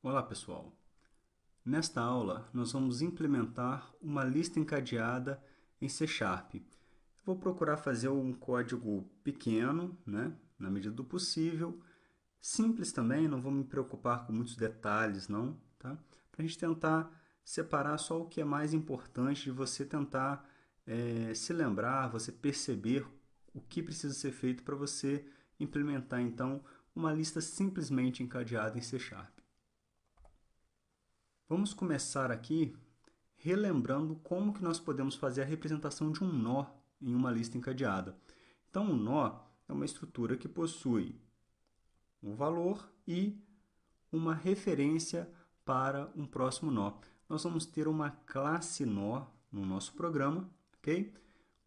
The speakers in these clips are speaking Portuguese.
Olá, pessoal! Nesta aula, nós vamos implementar uma lista encadeada em C#. Vou procurar fazer um código pequeno, na medida do possível, simples também, não vou me preocupar com muitos detalhes, não, tá? Para a gente tentar separar só o que é mais importante de você tentar se lembrar, você perceber o que precisa ser feito para você implementar, então, uma lista simplesmente encadeada em C#. Vamos começar aqui relembrando como que nós podemos fazer a representação de um nó em uma lista encadeada. Então, um nó é uma estrutura que possui um valor e uma referência para um próximo nó. Nós vamos ter uma classe nó no nosso programa, ok?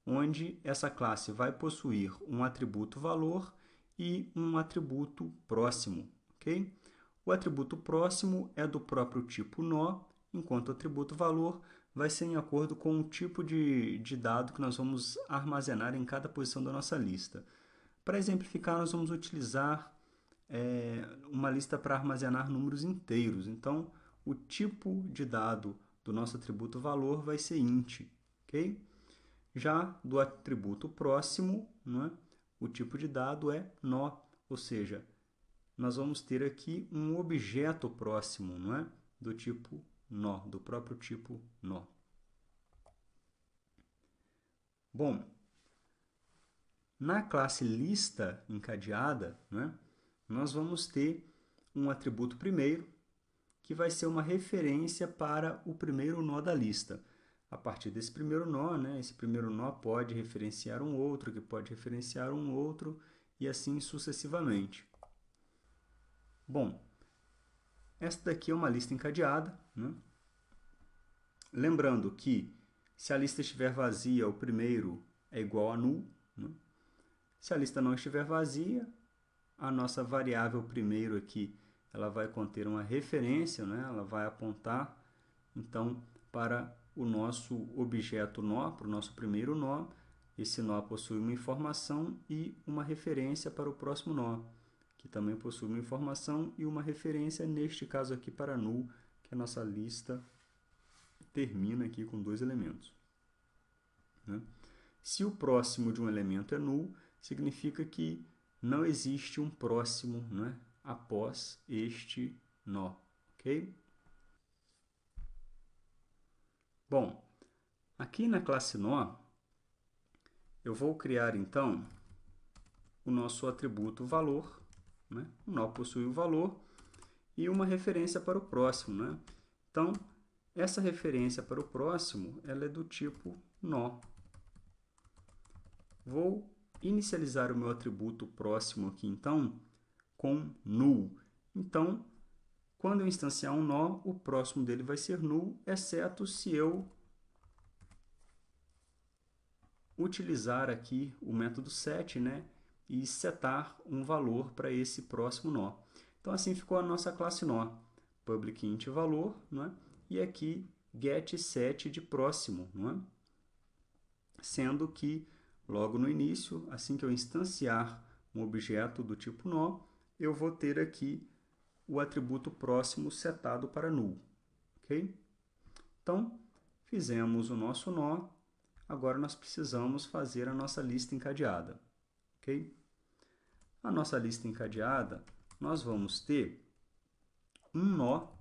Onde essa classe vai possuir um atributo valor e um atributo próximo, ok? O atributo próximo é do próprio tipo nó, enquanto o atributo valor vai ser em acordo com o tipo de dado que nós vamos armazenar em cada posição da nossa lista. Para exemplificar, nós vamos utilizar uma lista para armazenar números inteiros. Então, o tipo de dado do nosso atributo valor vai ser int, ok? Já do atributo próximo, o tipo de dado é nó, ou seja, nós vamos ter aqui um objeto próximo, do tipo nó, do próprio tipo nó. Bom, na classe lista encadeada, nós vamos ter um atributo primeiro, que vai ser uma referência para o primeiro nó da lista. A partir desse primeiro nó, esse primeiro nó pode referenciar um outro, que pode referenciar um outro, e assim sucessivamente. Bom, esta daqui é uma lista encadeada, Lembrando que, se a lista estiver vazia, o primeiro é igual a null. Se a lista não estiver vazia, a nossa variável primeiro aqui, ela vai conter uma referência, ela vai apontar, então, para o nosso objeto nó, para o nosso primeiro nó. Esse nó possui uma informação e uma referência para o próximo nó, que também possui uma informação e uma referência, neste caso aqui, para null, que a nossa lista termina aqui com dois elementos. Se o próximo de um elemento é null, significa que não existe um próximo após este nó, ok? Bom, aqui na classe nó, eu vou criar então o nosso atributo valor. O nó possui o valor e uma referência para o próximo. Então, essa referência para o próximo ela é do tipo nó. Vou inicializar o meu atributo próximo aqui, então, com null. Então, quando eu instanciar um nó, o próximo dele vai ser null, exceto se eu utilizar aqui o método set, e setar um valor para esse próximo nó. Então, assim ficou a nossa classe nó. Public int valor, e aqui get set de próximo, sendo que logo no início, assim que eu instanciar um objeto do tipo nó, eu vou ter aqui o atributo próximo setado para null, ok? Então, fizemos o nosso nó, agora nós precisamos fazer a nossa lista encadeada, ok? A nossa lista encadeada, nós vamos ter um nó,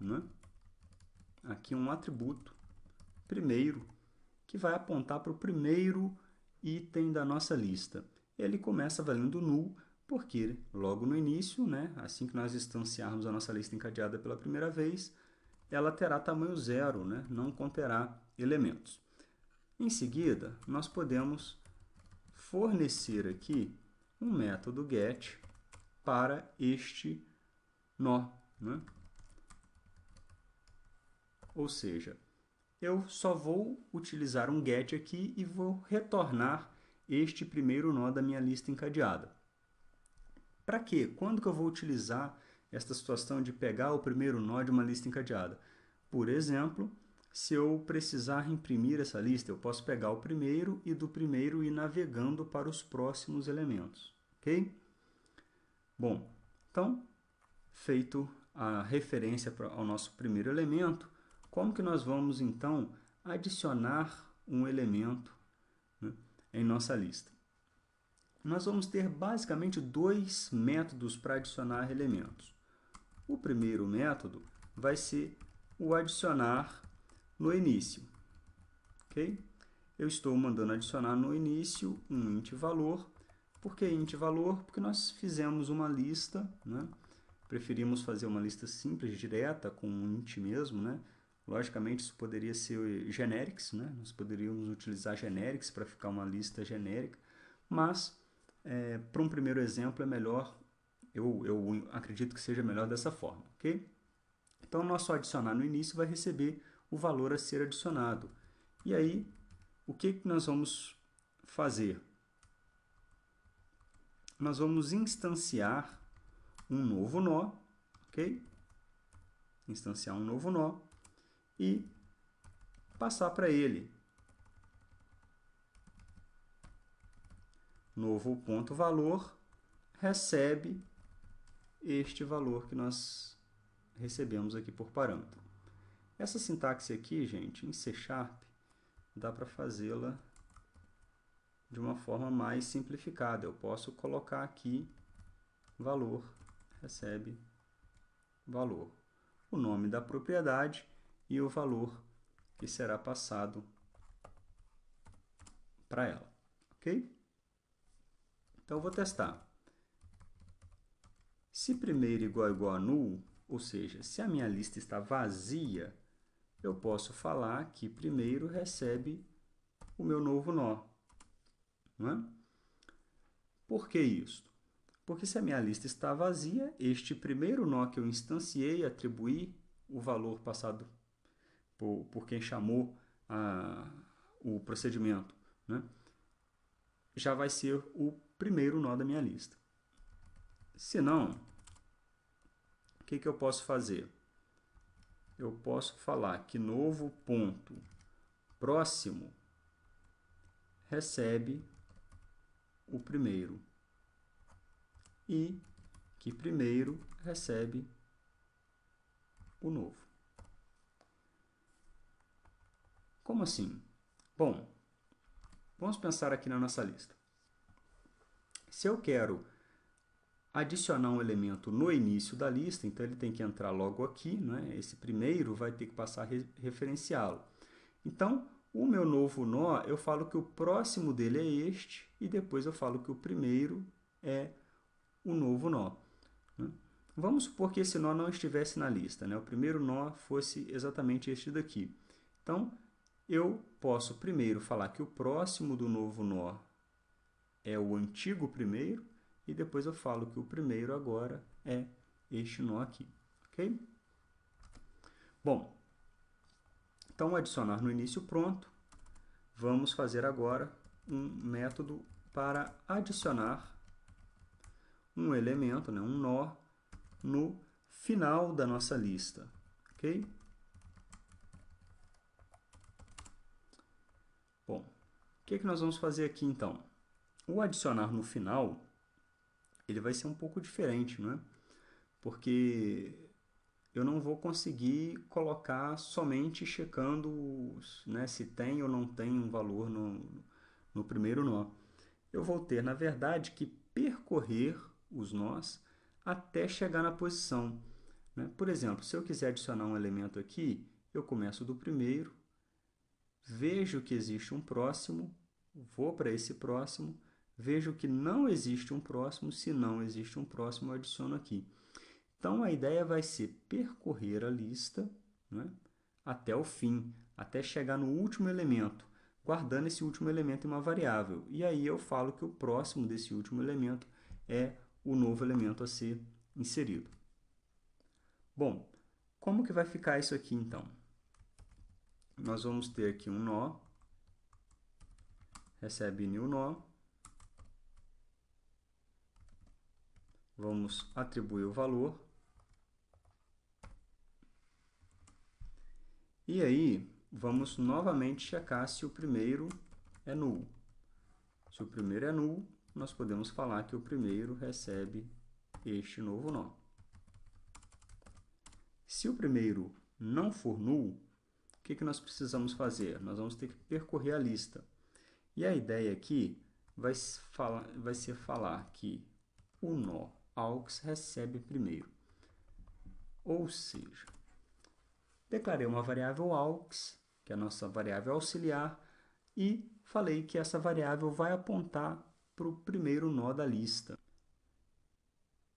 aqui um atributo primeiro, que vai apontar para o primeiro item da nossa lista. Ele começa valendo null, porque logo no início, assim que nós instanciarmos a nossa lista encadeada pela primeira vez, ela terá tamanho zero, não conterá elementos. Em seguida, nós podemos fornecer aqui um método get para este nó. Ou seja, eu só vou utilizar um get aqui e vou retornar este primeiro nó da minha lista encadeada. Para quê? Quando que eu vou utilizar esta situação de pegar o primeiro nó de uma lista encadeada? Por exemplo, se eu precisar imprimir essa lista, eu posso pegar o primeiro e do primeiro ir navegando para os próximos elementos, ok? Bom, então, feito a referência ao nosso primeiro elemento, como que nós vamos, então, adicionar um elemento, né, em nossa lista? Nós vamos ter basicamente dois métodos para adicionar elementos. O primeiro método vai ser o adicionar no início. Ok? Eu estou mandando adicionar no início um int valor. Por que int valor? Porque nós fizemos uma lista, né? Preferimos fazer uma lista simples, direta, com um int mesmo, né? Logicamente, isso poderia ser generics, né? Nós poderíamos utilizar generics para ficar uma lista genérica, mas para um primeiro exemplo é melhor, eu acredito que seja melhor dessa forma, ok? Então, o nosso adicionar no início vai receber o valor a ser adicionado. E aí, o que nós vamos fazer? Nós vamos instanciar um novo nó, ok? Instanciar um novo nó e passar para ele novo ponto valor recebe este valor que nós recebemos aqui por parâmetro. Essa sintaxe aqui, gente, em C#, dá para fazê-la de uma forma mais simplificada. Eu posso colocar aqui valor recebe valor, o nome da propriedade e o valor que será passado para ela, ok? Então, eu vou testar. Se primeiro igual a null, ou seja, se a minha lista está vazia, eu posso falar que primeiro recebe o meu novo nó. Não é? Por que isso? Porque se a minha lista está vazia, este primeiro nó que eu instanciei, atribuí o valor passado por quem chamou o procedimento, né? Já vai ser o primeiro nó da minha lista. Se não, o que eu posso fazer? Eu posso falar que novo ponto próximo recebe o primeiro e que primeiro recebe o novo. Como assim? Bom, vamos pensar aqui na nossa lista. Se eu quero adicionar um elemento no início da lista, então ele tem que entrar logo aqui, né? Esse primeiro vai ter que passar a referenciá-lo. Então, o meu novo nó, eu falo que o próximo dele é este, e depois eu falo que o primeiro é o novo nó. Né? Vamos supor que esse nó não estivesse na lista, né? O primeiro nó fosse exatamente este daqui. Então, eu posso primeiro falar que o próximo do novo nó é o antigo primeiro, e depois eu falo que o primeiro agora é este nó aqui, ok? Bom, então adicionar no início pronto, vamos fazer agora um método para adicionar um elemento, né, um nó, no final da nossa lista, ok? Bom, o que nós vamos fazer aqui então? O adicionar no final, ele vai ser um pouco diferente, não é? Porque eu não vou conseguir colocar somente checando, né, se tem ou não tem um valor no primeiro nó. Eu vou ter, na verdade, que percorrer os nós até chegar na posição. Né? Por exemplo, se eu quiser adicionar um elemento aqui, eu começo do primeiro, vejo que existe um próximo, vou para esse próximo, vejo que não existe um próximo, se não existe um próximo, eu adiciono aqui. Então, a ideia vai ser percorrer a lista, né, até o fim, até chegar no último elemento, guardando esse último elemento em uma variável. E aí eu falo que o próximo desse último elemento é o novo elemento a ser inserido. Bom, como que vai ficar isso aqui então? Nós vamos ter aqui um nó, recebe new nó, vamos atribuir o valor, e aí vamos novamente checar se o primeiro é null. Se o primeiro é null, nós podemos falar que o primeiro recebe este novo nó. Se o primeiro não for null, o que nós precisamos fazer? Nós vamos ter que percorrer a lista. E a ideia aqui vai ser falar que o nó AUX recebe primeiro. Ou seja, declarei uma variável AUX, que é a nossa variável auxiliar, e falei que essa variável vai apontar para o primeiro nó da lista.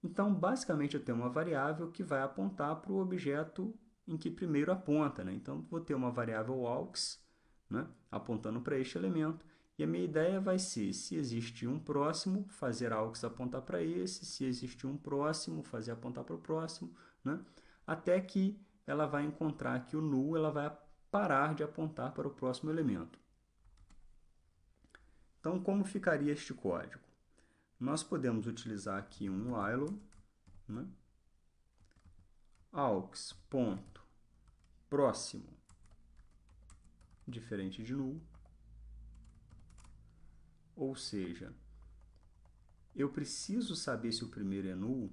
Então, basicamente, eu tenho uma variável que vai apontar para o objeto em que primeiro aponta, né? Então, vou ter uma variável AUX, né, apontando para este elemento, e a minha ideia vai ser, se existe um próximo, fazer AUX apontar para esse, se existe um próximo, fazer apontar para o próximo, né, até que ela vai encontrar que o null ela vai parar de apontar para o próximo elemento. Então, como ficaria este código? Nós podemos utilizar aqui um while, né, aux ponto próximo diferente de null, ou seja, eu preciso saber se o primeiro é null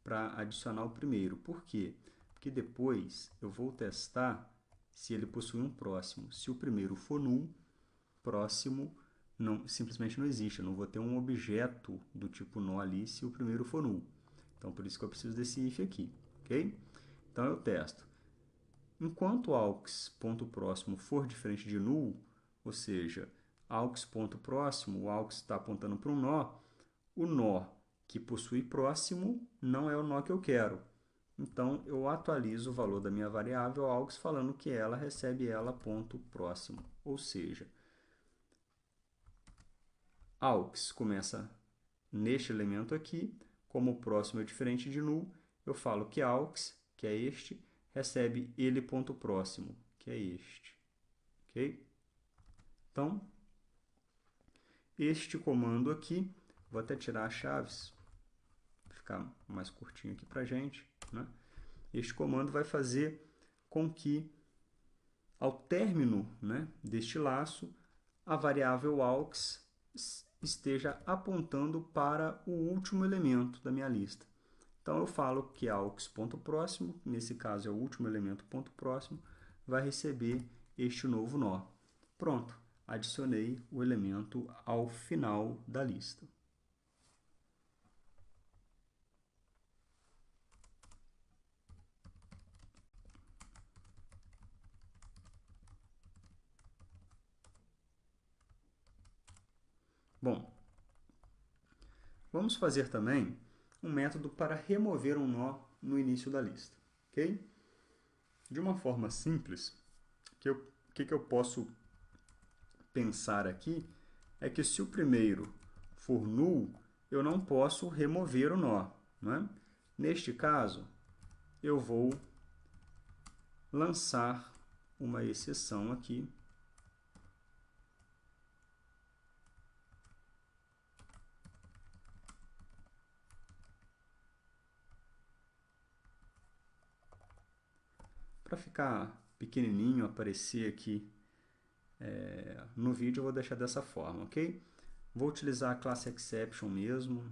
para adicionar o primeiro. Por quê? Porque depois eu vou testar se ele possui um próximo. Se o primeiro for null, próximo simplesmente não existe. Eu não vou ter um objeto do tipo nó ali se o primeiro for null. Então, por isso que eu preciso desse if aqui. Ok? Então, eu testo. Enquanto aux.próximo for diferente de null, ou seja, aux.próximo, o aux está apontando para um nó, o nó que possui próximo não é o nó que eu quero. Então, eu atualizo o valor da minha variável aux falando que ela recebe ela ponto próximo. Ou seja, aux começa neste elemento aqui, como o próximo é diferente de null, eu falo que aux, que é este, recebe ele ponto próximo, que é este. Ok? Então, este comando aqui, vou até tirar as chaves, para ficar mais curtinho aqui para a gente, né? Este comando vai fazer com que, ao término, né, deste laço, a variável aux esteja apontando para o último elemento da minha lista. Então, eu falo que aux.próximo, nesse caso é o último elemento ponto próximo, vai receber este novo nó. Pronto, adicionei o elemento ao final da lista. Bom, vamos fazer também um método para remover um nó no início da lista. Ok? De uma forma simples, o que eu posso pensar aqui é que se o primeiro for null, eu não posso remover o nó. Né? Neste caso, eu vou lançar uma exceção aqui. Para ficar pequenininho, aparecer aqui no vídeo, eu vou deixar dessa forma, ok? Vou utilizar a classe exception mesmo.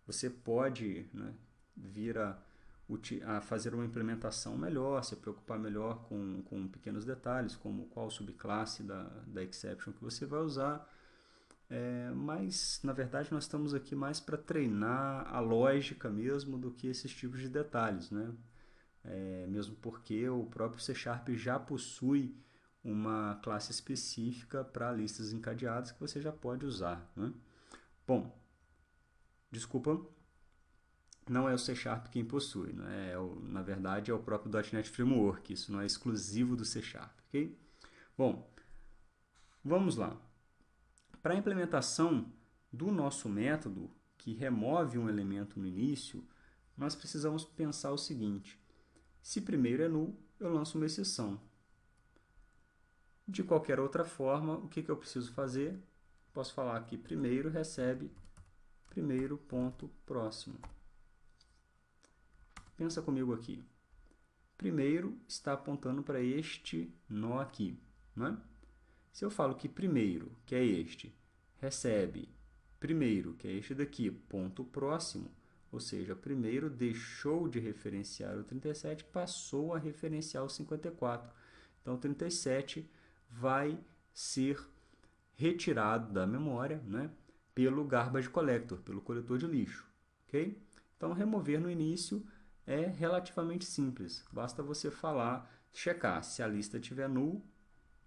Você pode, né, vir a fazer uma implementação melhor, se preocupar melhor com pequenos detalhes, como qual subclasse da exception que você vai usar. Mas, na verdade, nós estamos aqui mais para treinar a lógica mesmo do que esses tipos de detalhes, né? Mesmo porque o próprio C# já possui uma classe específica para listas encadeadas que você já pode usar, né? Bom, desculpa, não é o C# quem possui, né? Na verdade é o próprio .NET Framework, isso não é exclusivo do C#, ok? Bom, vamos lá. Para a implementação do nosso método, que remove um elemento no início, nós precisamos pensar o seguinte: se primeiro é null, eu lanço uma exceção. De qualquer outra forma, o que eu preciso fazer? Posso falar que primeiro recebe primeiro ponto próximo. Pensa comigo aqui. Primeiro está apontando para este nó aqui, né? Se eu falo que primeiro, que é este, recebe primeiro, que é este daqui, ponto próximo, Ou seja, primeiro deixou de referenciar o 37 e passou a referenciar o 54. Então, o 37 vai ser retirado da memória, né, pelo garbage collector, pelo coletor de lixo. Okay? Então, remover no início é relativamente simples. Basta você checar se a lista estiver null,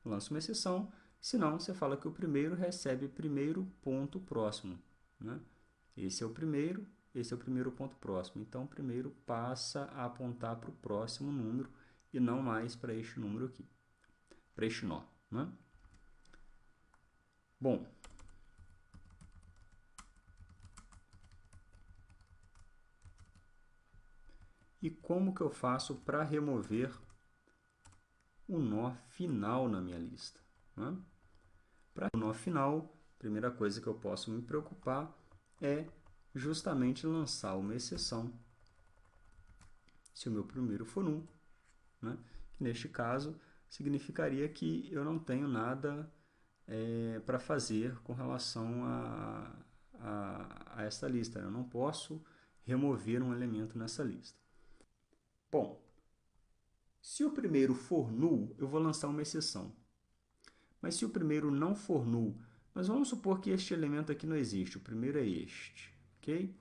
lança uma exceção. Se não, você fala que o primeiro recebe primeiro ponto próximo. Né? Esse é o primeiro ponto próximo. Então, o primeiro passa a apontar para o próximo número e não mais para este número aqui, para este nó. Né? Bom, e como que eu faço para remover o nó final na minha lista? Né? Para o nó final, a primeira coisa que eu posso me preocupar é justamente lançar uma exceção se o meu primeiro for null, né? Que neste caso significaria que eu não tenho nada para fazer com relação a essa lista. Eu não posso remover um elemento nessa lista. Bom, se o primeiro for null, eu vou lançar uma exceção. Mas se o primeiro não for null, nós vamos supor que este elemento aqui não existe, o primeiro é este, ok?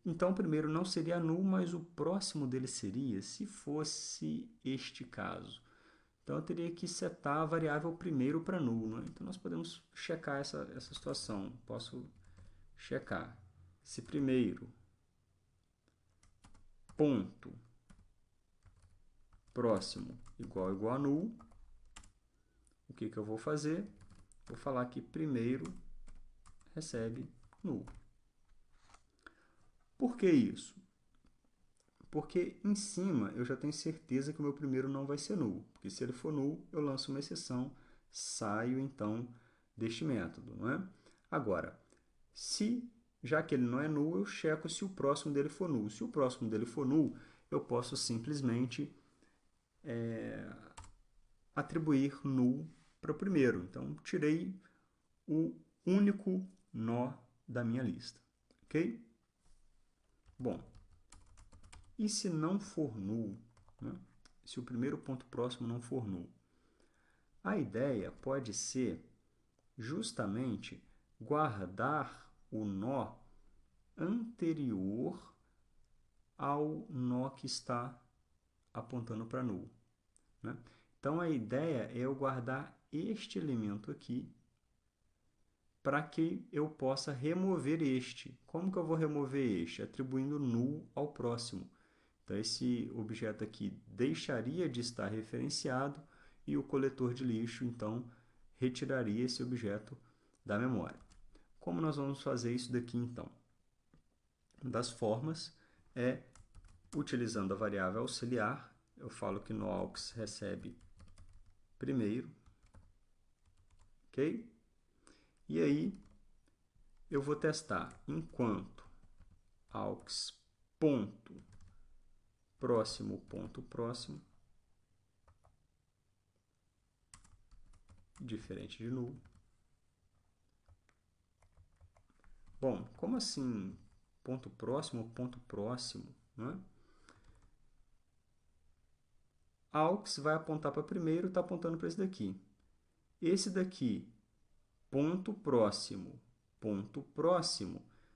Então, o primeiro não seria null, mas o próximo dele seria, se fosse este caso. Então, eu teria que setar a variável primeiro para null. Né? Então, nós podemos checar essa situação. Posso checar se primeiro ponto próximo igual a null. O que eu vou fazer? Vou falar que primeiro recebe null. Por que isso? Porque em cima eu já tenho certeza que o meu primeiro não vai ser null. Porque se ele for null, eu lanço uma exceção, saio então deste método. Não é? Agora, já que ele não é null, eu checo se o próximo dele for null. Se o próximo dele for null, eu posso simplesmente atribuir null para o primeiro. Então, tirei o único nó da minha lista. Ok? Bom, e se não for null, né? Se o primeiro ponto próximo não for null? A ideia pode ser justamente guardar o nó anterior ao nó que está apontando para null. Né? Então, a ideia é eu guardar este elemento aqui para que eu possa remover este. Como que eu vou remover este? Atribuindo null ao próximo. Então, esse objeto aqui deixaria de estar referenciado e o coletor de lixo, então, retiraria esse objeto da memória. Como nós vamos fazer isso daqui, então? Uma das formas é utilizando a variável auxiliar. Eu falo que no aux recebe primeiro, ok? E aí, eu vou testar enquanto aux ponto próximo, diferente de null. Bom, como assim ponto próximo, né? Aux vai apontar para primeiro, está apontando para esse daqui. Esse daqui, ponto próximo,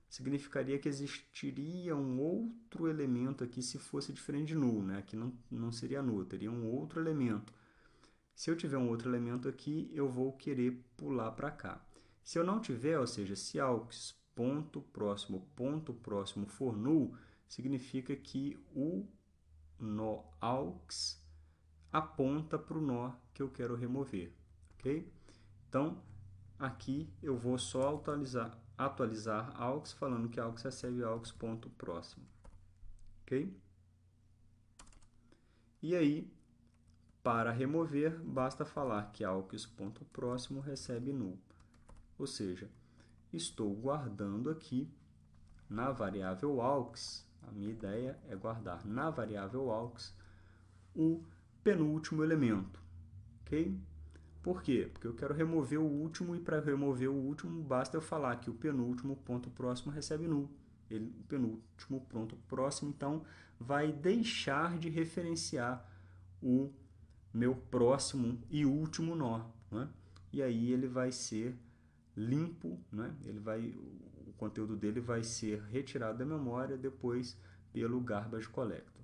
significaria que existiria um outro elemento aqui se fosse diferente de null, né? Aqui não seria null, teria um outro elemento. Se eu tiver um outro elemento aqui, eu vou querer pular para cá. Se eu não tiver, ou seja, se aux ponto próximo for null, significa que o nó aux aponta para o nó que eu quero remover. Ok? Então, aqui eu vou só atualizar aux, falando que aux recebe aux ponto próximo. Ok? E aí, para remover, basta falar que aux ponto próximo recebe null. Ou seja, estou guardando aqui na variável aux, a minha ideia é guardar na variável aux o penúltimo elemento. Ok? Por quê? Porque eu quero remover o último e para remover o último basta eu falar que o penúltimo ponto próximo recebe null. o penúltimo ponto próximo, então vai deixar de referenciar o meu próximo e último nó, né? E aí ele vai ser limpo, né? O conteúdo dele vai ser retirado da memória depois pelo Garbage Collector,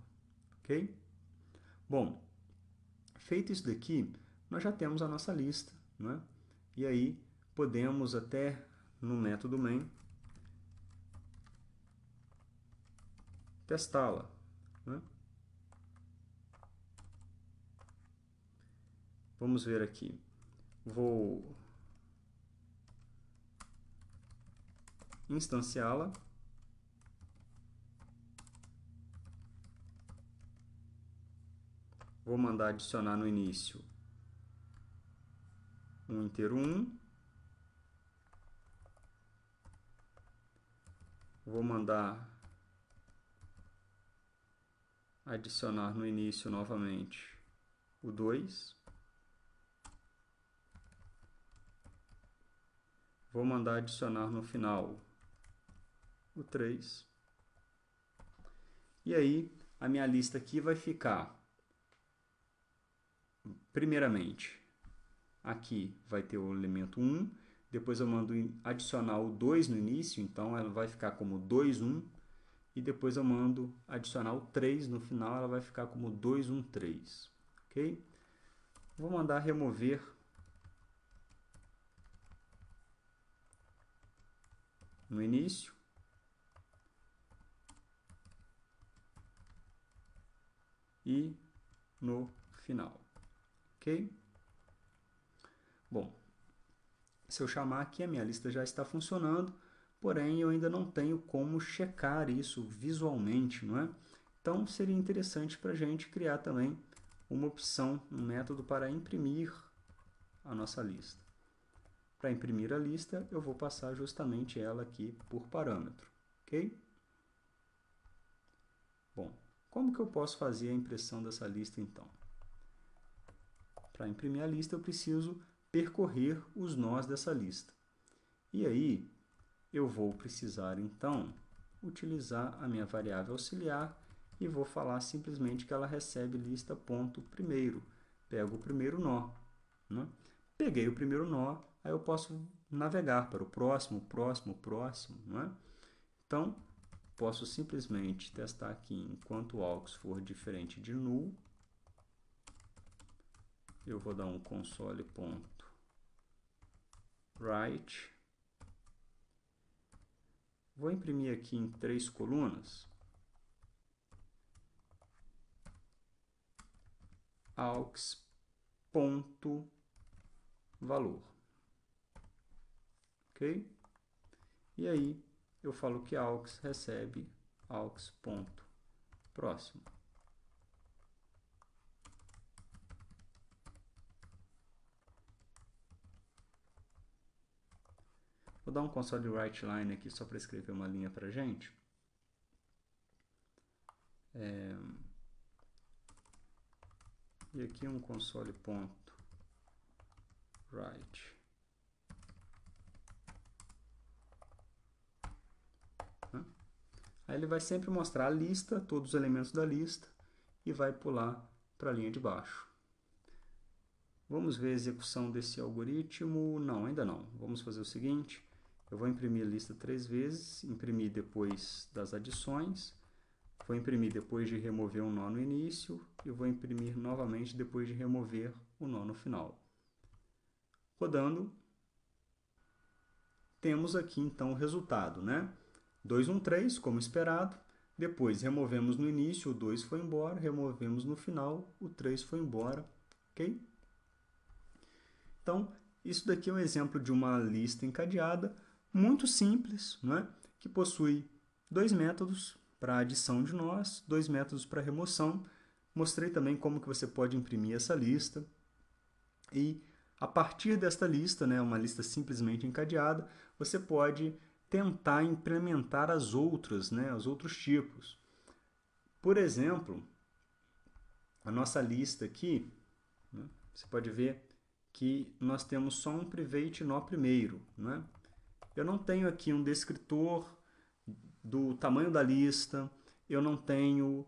ok? Bom, feito isso daqui, nós já temos a nossa lista, né? E aí podemos até no método main testá-la, né? Vamos ver aqui. Vou instanciá-la. Vou mandar adicionar no início um inteiro 1. Vou mandar adicionar no início novamente o 2. Vou mandar adicionar no final o 3. E aí, a minha lista aqui vai ficar, primeiramente, aqui vai ter o elemento 1, depois eu mando adicionar o 2 no início, então ela vai ficar como 2, 1, e depois eu mando adicionar o 3 no final, ela vai ficar como 2, 1, 3, ok? Vou mandar remover no início e no final, ok? Bom, se eu chamar aqui, a minha lista já está funcionando, porém eu ainda não tenho como checar isso visualmente, não é? Então seria interessante para a gente criar também uma opção, um método para imprimir a nossa lista. Para imprimir a lista, eu vou passar justamente ela aqui por parâmetro, ok? Bom, como que eu posso fazer a impressão dessa lista então? Para imprimir a lista, eu preciso percorrer os nós dessa lista. E aí, eu vou precisar então utilizar a minha variável auxiliar e vou falar simplesmente que ela recebe lista ponto primeiro. Pego o primeiro nó, né? Peguei o primeiro nó, aí eu posso navegar para o próximo, próximo, próximo, né? Então, posso simplesmente testar aqui, enquanto o aux for diferente de null, eu vou dar um console.write. Vou imprimir aqui em 3 colunas aux.valor. Ok? E aí eu falo que aux recebe aux.próximo. Vou dar um console write line aqui só para escrever uma linha para a gente. E aqui um console.write. Aí ele vai sempre mostrar a lista, todos os elementos da lista, e vai pular para a linha de baixo. Vamos ver a execução desse algoritmo? Não, ainda não. Vamos fazer o seguinte, eu vou imprimir a lista 3 vezes, imprimir depois das adições, vou imprimir depois de remover um nó no início e vou imprimir novamente depois de remover o nó no final. Rodando, temos aqui então o resultado, né? 2, 1, 3, como esperado. Depois removemos no início, o 2 foi embora, removemos no final, o 3 foi embora, ok? Então, isso daqui é um exemplo de uma lista encadeada, muito simples, não é? Que possui 2 métodos para adição de nós, 2 métodos para remoção. Mostrei também como que você pode imprimir essa lista. E a partir desta lista, né, uma lista simplesmente encadeada, você pode tentar implementar as outras, né, os outros tipos. Por exemplo, a nossa lista aqui, né, você pode ver que nós temos só um private nó primeiro, né? Eu não tenho aqui um descritor do tamanho da lista, eu não tenho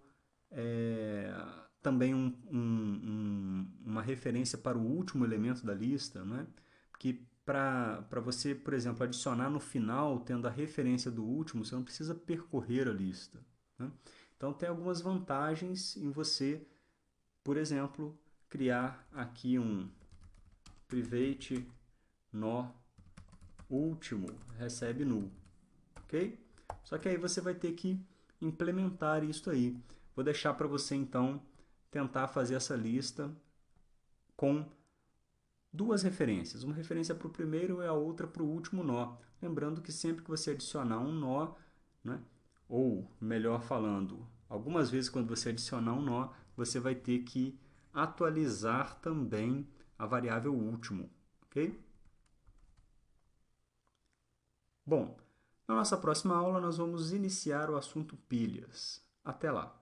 também uma referência para o último elemento da lista, né? Que para você, por exemplo, adicionar no final, tendo a referência do último, você não precisa percorrer a lista, né? Então, tem algumas vantagens em você, por exemplo, criar aqui um private nó último recebe null, ok? Só que aí você vai ter que implementar isso aí. Vou deixar para você, então, tentar fazer essa lista com duas referências. Uma referência para o primeiro e a outra para o último nó. Lembrando que sempre que você adicionar um nó, né, ou melhor falando, algumas vezes quando você adicionar um nó, você vai ter que atualizar também a variável último, ok? Bom, na nossa próxima aula nós vamos iniciar o assunto pilhas. Até lá!